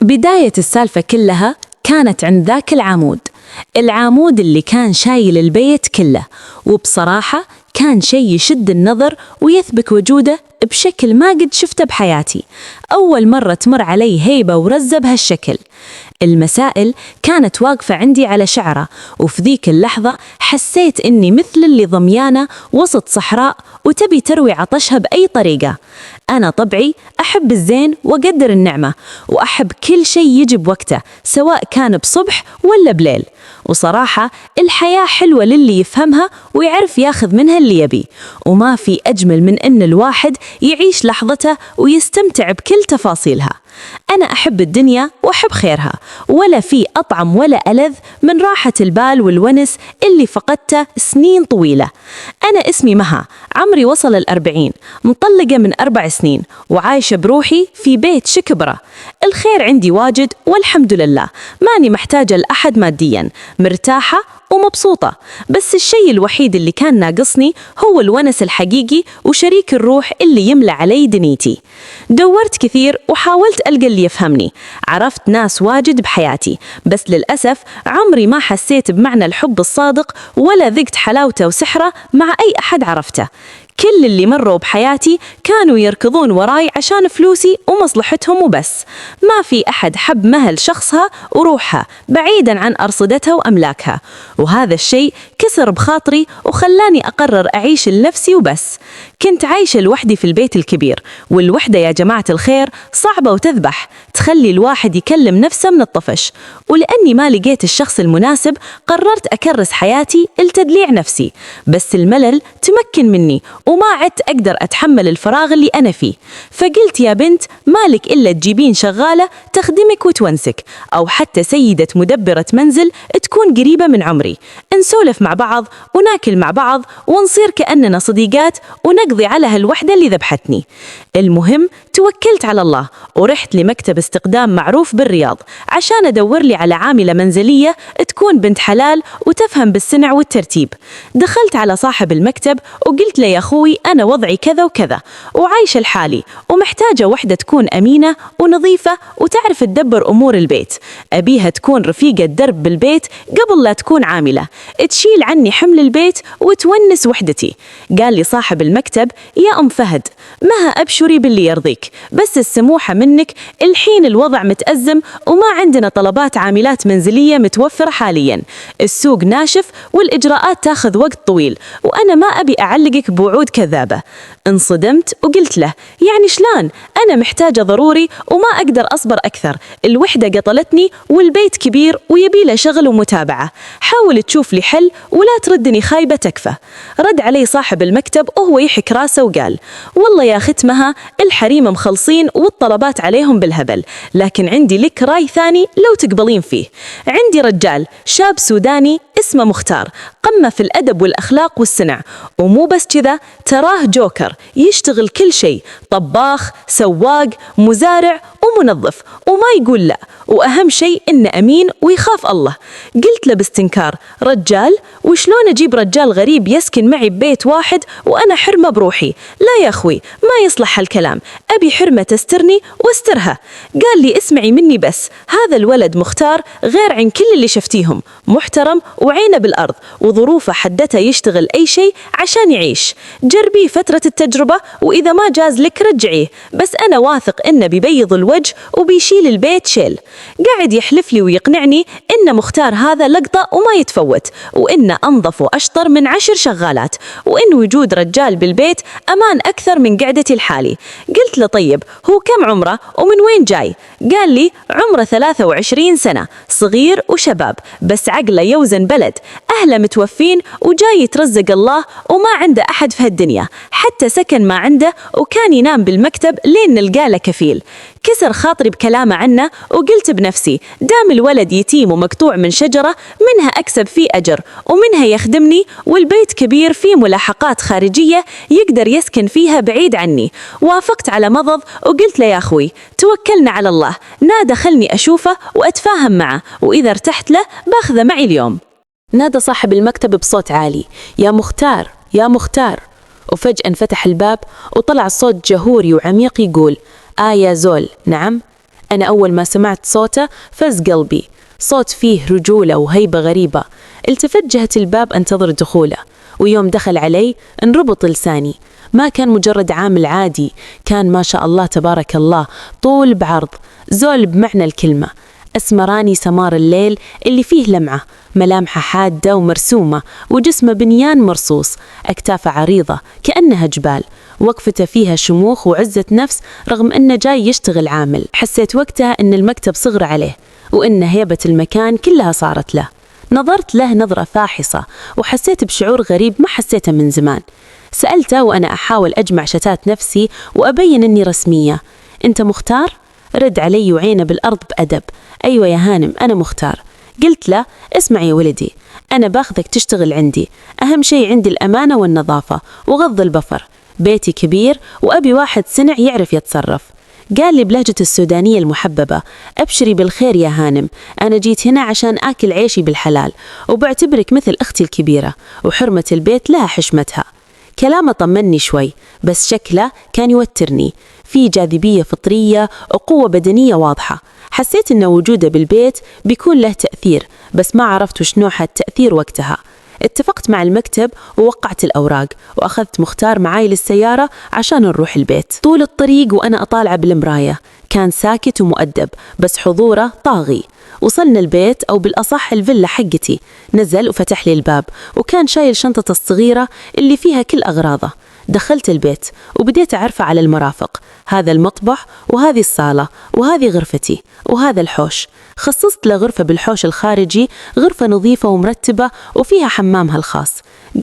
بداية السالفة كلها كانت عند ذاك العامود اللي كان شايل البيت كله، وبصراحة كان شيء يشد النظر ويثبت وجوده بشكل ما قد شفته بحياتي. أول مرة تمر علي هيبة ورزة بهالشكل. المسائل كانت واقفة عندي على شعرة، وفي ذيك اللحظة حسيت إني مثل اللي ضميانة وسط صحراء وتبي تروي عطشها بأي طريقة. أنا طبعي أحب الزين وأقدر النعمة، وأحب كل شيء يجي بوقته سواء كان بصبح ولا بليل. وصراحة الحياة حلوة للي يفهمها ويعرف ياخذ منها اللي يبي، وما في أجمل من إن الواحد يعيش لحظته ويستمتع بكل تفاصيلها. أنا أحب الدنيا وأحب خيرها، ولا في أطعم ولا ألذ من راحة البال والونس اللي فقدته سنين طويلة. أنا اسمي مها، عمري وصل 40، مطلقة من 4 سنين، وعايشة بروحي في بيت شكبرة. الخير عندي واجد والحمد لله، ماني محتاجة لأحد ماديا، مرتاحة ومبسوطة. بس الشيء الوحيد اللي كان ناقصني هو الونس الحقيقي وشريك الروح اللي يملى علي دنيتي. دورت كثير وحاولت ألقى اللي يفهمني، عرفت ناس واجد بحياتي، بس للأسف عمري ما حسيت بمعنى الحب الصادق ولا ذقت حلاوته وسحره مع أي أحد عرفته. كل اللي مروا بحياتي كانوا يركضون وراي عشان فلوسي ومصلحتهم وبس. ما في أحد حب مهل شخصها وروحها بعيداً عن أرصدتها وأملاكها، وهذا الشيء كسر بخاطري وخلاني أقرر أعيش لنفسي وبس. كنت عايشة لوحدي في البيت الكبير، والوحدة يا جماعة الخير صعبة وتذبح، تخلي الواحد يكلم نفسه من الطفش. ولأني ما لقيت الشخص المناسب قررت أكرس حياتي لتدليع نفسي، بس الملل تمكن مني وما عدت أقدر أتحمل الفراغ اللي أنا فيه. فقلت يا بنت مالك إلا تجيبين شغالة تخدمك وتونسك، أو حتى سيدة مدبرة منزل تكون قريبة من عمري، نسولف مع بعض وناكل مع بعض ونصير كأننا صديقات ونقضي على هالوحدة اللي ذبحتني. المهم توكلت على الله ورحت لمكتب استقدام معروف بالرياض عشان أدور لي على عاملة منزلية تكون بنت حلال وتفهم بالصنع والترتيب. دخلت على صاحب المكتب وقلت له يا أخوي أنا وضعي كذا وكذا، وعايشة لحالي ومحتاجة وحدة تكون أمينة ونظيفة وتعرف تدبر أمور البيت. أبيها تكون رفيقة درب بالبيت قبل لا تكون عاملة، تشيل عني حمل البيت وتونس وحدتي. قال لي صاحب المكتب يا أم فهد مها أبشري باللي يرضيك، بس السموحة منك الحين الوضع متأزم وما عندنا طلبات عاملات منزلية متوفرة حاليا. السوق ناشف والإجراءات تاخذ وقت طويل، وأنا ما أبي أعلقك بوعود كذابة. انصدمت وقلت له يعني شلون؟ أنا محتاجة ضروري وما أقدر أصبر أكثر، الوحدة قتلتني والبيت كبير ويبي له شغل ومتابعة، حاول تشوف لي حل ولا تردني خايبة تكفى. رد علي صاحب المكتب وهو يحك راسه وقال والله يا ختمها الحريم مخلصين والطلبات عليهم بالهبل، لكن عندي لك راي ثاني لو تقبلين فيه. عندي رجال شاب سوداني اسمه مختار، قمة في الأدب والأخلاق والصنع، ومو بس كذا تراه جوكر، يشتغل كل شيء، طباخ سواق مزارع ومنظف وما يقول لا، وأهم شيء إنه أمين ويخاف الله. قلت له باستنكار رجال؟ وشلون أجيب رجال غريب يسكن معي ببيت واحد وأنا حرمة بروحي؟ لا يا أخوي ما يصلح هالكلام، أبي حرمة تسترني واسترها. قال لي اسمعي مني بس، هذا الولد مختار غير عن كل اللي شفتيهم، محترم وعينه بالأرض، وظروفه حدته يشتغل أي شيء عشان يعيش. جربيه فترة التجربة وإذا ما جاز لك رجعيه، بس أنا واثق إنه بيبيض الوجه وبيشيل البيت شيل. قاعد يحلف لي ويقنعني إن مختار هذا لقطة وما يتفوت، وإنه أنظف وأشطر من 10 شغالات، وإن وجود رجال بالبيت أمان أكثر من قعدتي الحالي. قلت له طيب هو كم عمره ومن وين جاي؟ قال لي عمره 23 سنة، صغير وشباب، بس عقله يوزن بلد، أهله متوفين وجاي يترزق الله وما عنده أحد في هالدنيا، حتى سكن ما عنده وكان ينام بالمكتب لين نلقى له كفيل. كسر خاطري بكلامه عنه وقلت بنفسي دام الولد يتيم ومقطوع من شجرة منها أكسب فيه أجر ومنها يخدمني، والبيت كبير فيه ملاحقات خارجية يقدر يسكن فيها بعيد عني. وافقت على مضض وقلت له يا أخوي توكلنا على الله، نادى خلني أشوفه وأتفاهم معه، وإذا ارتحت له باخذه معي اليوم. نادى صاحب المكتب بصوت عالي يا مختار يا مختار، وفجأة انفتح الباب وطلع صوت جهوري وعميق يقول يا زول نعم أنا أول ما سمعت صوته فز قلبي، صوت فيه رجولة وهيبة غريبة. التفت جهة الباب أنتظر دخوله، ويوم دخل علي انربط لساني. ما كان مجرد عامل عادي، كان ما شاء الله تبارك الله طول بعرض، زول بمعنى الكلمة، أسمراني سمار الليل اللي فيه لمعة، ملامحه حادة ومرسومة، وجسمه بنيان مرصوص، أكتافه عريضة كأنها جبال، وقفته فيها شموخ وعزة نفس رغم أنه جاي يشتغل عامل. حسيت وقتها أن المكتب صغر عليه، وأن هيبة المكان كلها صارت له. نظرت له نظرة فاحصة، وحسيت بشعور غريب ما حسيته من زمان. سألته وأنا أحاول أجمع شتات نفسي وأبين أني رسمية: أنت مختار؟ رد علي وعينه بالأرض بأدب: أيوة يا هانم أنا مختار. قلت له: اسمع يا ولدي، أنا باخذك تشتغل عندي، أهم شيء عندي الأمانة والنظافة وغض البصر، بيتي كبير وأبي واحد سنع يعرف يتصرف. قال لي بلهجة السودانية المحببة: أبشري بالخير يا هانم، أنا جيت هنا عشان آكل عيشي بالحلال، وبعتبرك مثل أختي الكبيرة، وحرمة البيت لها حشمتها. كلامه طمني شوي، بس شكله كان يوترني، في جاذبية فطرية وقوة بدنية واضحة. حسيت إن وجوده بالبيت بيكون له تأثير، بس ما عرفت وش نوع التأثير وقتها. اتفقت مع المكتب ووقعت الأوراق، وأخذت مختار معاي للسيارة عشان نروح البيت. طول الطريق وأنا أطالع بالمراية، كان ساكت ومؤدب، بس حضوره طاغي. وصلنا البيت، أو بالأصح الفيلا حقتي. نزل وفتح لي الباب، وكان شايل شنطته الصغيرة اللي فيها كل أغراضه. دخلت البيت وبديت أعرفه على المرافق: هذا المطبخ، وهذه الصالة، وهذه غرفتي، وهذا الحوش. خصصت له غرفة بالحوش الخارجي، غرفة نظيفة ومرتبة وفيها حمامها الخاص.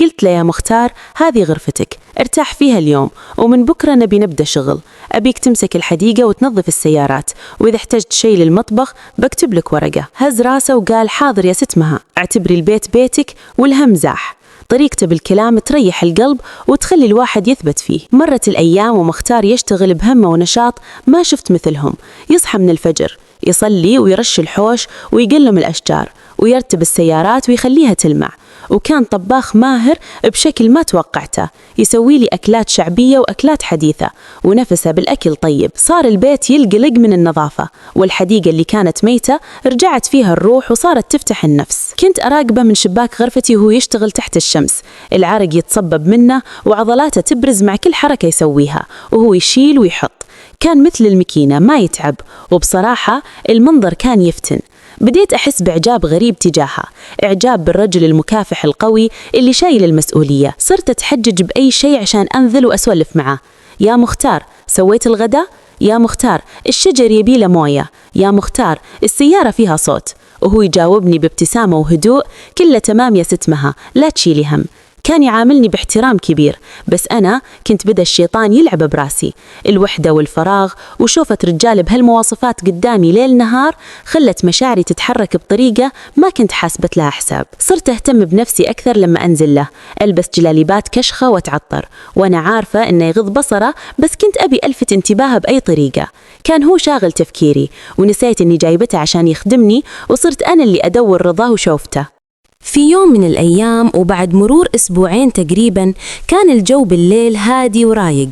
قلت له: يا مختار، هذه غرفتك، ارتاح فيها اليوم، ومن بكرة نبدأ شغل. أبيك تمسك الحديقة وتنظف السيارات، وإذا احتجت شيء للمطبخ بكتب لك ورقة. هز راسه وقال: حاضر يا ست مها، اعتبري البيت بيتك والهم زاح. طريقته بالكلام تريح القلب وتخلي الواحد يثبت فيه. مرت الأيام ومختار يشتغل بهمة ونشاط ما شفت مثلهم. يصحى من الفجر، يصلي ويرش الحوش ويقلم الأشجار ويرتب السيارات ويخليها تلمع. وكان طباخ ماهر بشكل ما توقعته، يسوي لي أكلات شعبية وأكلات حديثة، ونفسه بالأكل طيب. صار البيت يلقلق من النظافة، والحديقة اللي كانت ميتة رجعت فيها الروح وصارت تفتح النفس. كنت أراقبه من شباك غرفتي وهو يشتغل تحت الشمس، العرق يتصبب منه وعضلاته تبرز مع كل حركة يسويها، وهو يشيل ويحط. كان مثل المكينة ما يتعب، وبصراحة المنظر كان يفتن. بديت أحس بإعجاب غريب تجاهها، إعجاب بالرجل المكافح القوي اللي شايل المسؤولية. صرت أتحجج بأي شيء عشان أنزل وأسولف معه: يا مختار، سويت الغداء؟ يا مختار، الشجر يبي له موية؟ يا مختار، السيارة فيها صوت؟ وهو يجاوبني بابتسامة وهدوء: كله تمام يا ست مها، لا تشيلي هم. كان يعاملني باحترام كبير، بس أنا كنت بدأ الشيطان يلعب براسي. الوحدة والفراغ وشوفة رجال بهالمواصفات قدامي ليل نهار خلت مشاعري تتحرك بطريقة ما كنت حاسبت لها حساب. صرت أهتم بنفسي أكثر لما أنزل له، ألبس جلاليبات كشخة وأتعطر وأنا عارفة إنه يغض بصره، بس كنت أبي ألفت انتباهه بأي طريقة. كان هو شاغل تفكيري، ونسيت إني جايبته عشان يخدمني، وصرت أنا اللي أدور رضاه وشوفته. في يوم من الأيام وبعد مرور أسبوعين تقريباً، كان الجو بالليل هادي ورايق.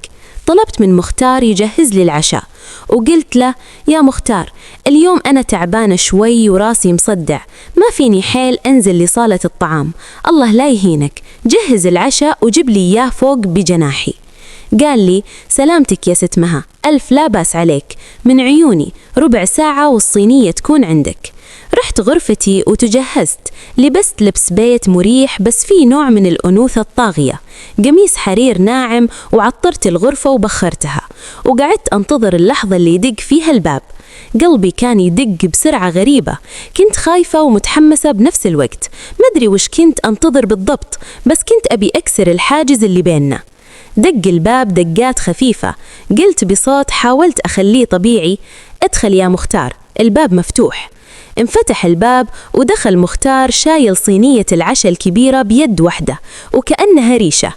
طلبت من مختار يجهز لي العشاء، وقلت له: يا مختار، اليوم أنا تعبانة شوي وراسي مصدع، ما فيني حيل أنزل لصالة الطعام. الله لا يهينك، جهز العشاء وجيب لي إياه فوق بجناحي. قال لي: سلامتك يا ست مها، ألف لا باس عليك، من عيوني، ربع ساعة والصينية تكون عندك. رحت غرفتي وتجهزت، لبست لبس بيت مريح بس فيه نوع من الأنوثة الطاغية، قميص حرير ناعم، وعطرت الغرفة وبخرتها، وقعدت أنتظر اللحظة اللي يدق فيها الباب. قلبي كان يدق بسرعة غريبة، كنت خايفة ومتحمسة بنفس الوقت، ما أدري وش كنت أنتظر بالضبط، بس كنت أبي أكسر الحاجز اللي بيننا. دق الباب دقات خفيفة، قلت بصوت حاولت أخليه طبيعي: ادخل يا مختار، الباب مفتوح. انفتح الباب ودخل مختار شايل صينية العشاء الكبيرة بيد واحدة وكأنها ريشة.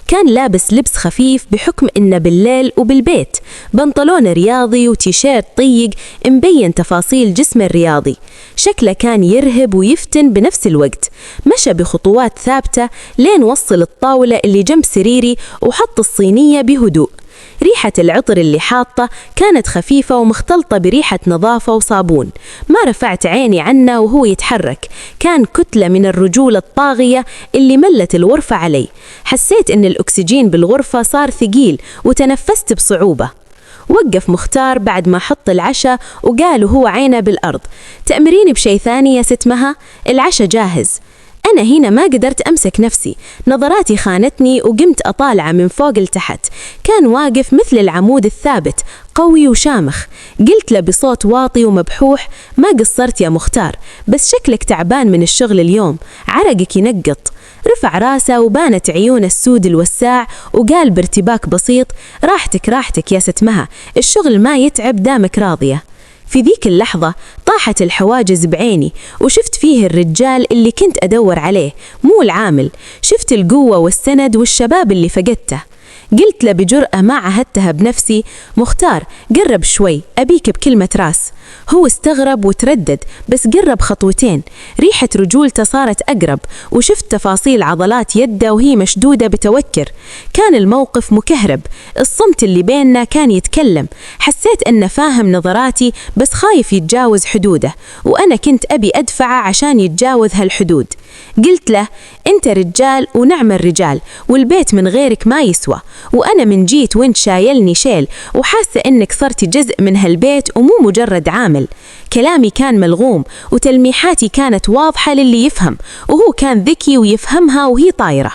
كان لابس لبس خفيف بحكم إنه بالليل وبالبيت، بنطلون رياضي وتيشيرت طيق مبين تفاصيل جسمه الرياضي. شكله كان يرهب ويفتن بنفس الوقت. مشى بخطوات ثابتة لين وصل الطاولة اللي جنب سريري وحط الصينية بهدوء. ريحة العطر اللي حاطة كانت خفيفة ومختلطة بريحة نظافة وصابون. ما رفعت عيني عنه وهو يتحرك، كان كتلة من الرجولة الطاغية اللي ملت الغرفة علي. حسيت إن الأكسجين بالغرفة صار ثقيل وتنفست بصعوبة. وقف مختار بعد ما حط العشاء وقال وهو عينه بالأرض: تأمريني بشي ثاني يا ست مها؟ العشاء جاهز. أنا هنا ما قدرت أمسك نفسي، نظراتي خانتني وقمت أطالعه من فوق لتحت. كان واقف مثل العمود الثابت، قوي وشامخ. قلت له بصوت واطي ومبحوح: ما قصرت يا مختار، بس شكلك تعبان من الشغل اليوم، عرقك ينقط. رفع راسه وبانت عيون السود الوساع وقال بارتباك بسيط: راحتك يا ست مها، الشغل ما يتعب دامك راضية. في ذيك اللحظة طاحت الحواجز بعيني وشفت فيه الرجال اللي كنت أدور عليه، مو العامل. شفت القوة والسند والشباب اللي فقدته. قلت له بجرأة ما عهدتها بنفسي: مختار قرب شوي، أبيك بكلمة راس. هو استغرب وتردد، بس قرب خطوتين. ريحة رجولته صارت أقرب، وشفت تفاصيل عضلات يده وهي مشدودة بتوتر. كان الموقف مكهرب، الصمت اللي بيننا كان يتكلم. حسيت أنه فاهم نظراتي بس خايف يتجاوز حدوده، وأنا كنت أبي أدفعه عشان يتجاوز هالحدود. قلت له: أنت رجال ونعم الرجال، والبيت من غيرك ما يسوى، وأنا من جيت وانت شايلني شيل، وحاسة أنك صرت جزء من هالبيت ومو مجرد عامل. كلامي كان ملغوم وتلميحاتي كانت واضحة للي يفهم، وهو كان ذكي ويفهمها وهي طايرة.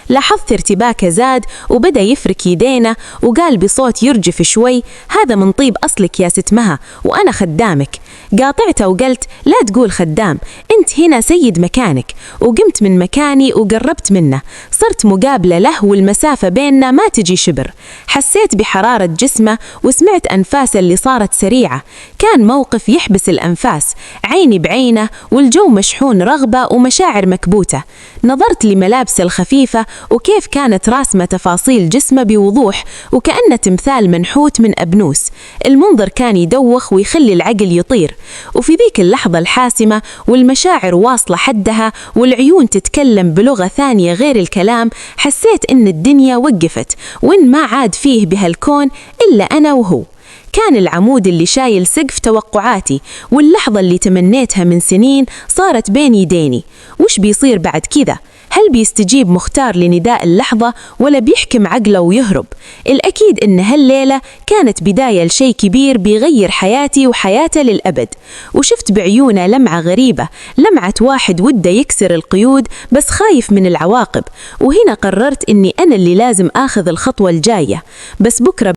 لاحظت ارتباكه زاد وبدأ يفرك يدينا وقال بصوت يرجف شوي: هذا من طيب أصلك يا ست مها، وأنا خدامك. قاطعته وقلت: لا تقول خدام، أنت هنا سيد مكانك. وقمت من مكاني وقربت منه، صرت مقابلة له والمسافة بيننا ما تجي شبر. حسيت بحرارة جسمه وسمعت أنفاسه اللي صارت سريعة. كان موقف يحبس الأنفاس، عيني بعينه والجو مشحون رغبة ومشاعر مكبوتة. نظرت لملابسه الخفيفة وكيف كانت راسمة تفاصيل جسمه بوضوح وكأنه تمثال منحوت من أبنوس. المنظر كان يدوخ ويخلي العقل يطير. وفي ذيك اللحظة الحاسمة والمشاعر واصلة حدها والعيون تتكلم بلغة ثانية غير الكلام، حسيت إن الدنيا وقفت وإن ما عاد فيه بهالكون إلا أنا وهو. كان العمود اللي شايل سقف توقعاتي، واللحظة اللي تمنيتها من سنين صارت بين يديني. وش بيصير بعد كذا؟ هل بيستجيب مختار لنداء اللحظة ولا بيحكم عقله ويهرب؟ الأكيد إن هالليلة كانت بداية لشيء كبير بيغير حياتي وحياته للأبد. وشفت بعيونه لمعة غريبة، لمعة واحد وده يكسر القيود بس خايف من العواقب. وهنا قررت إني أنا اللي لازم آخذ الخطوة الجاية. بس بكرة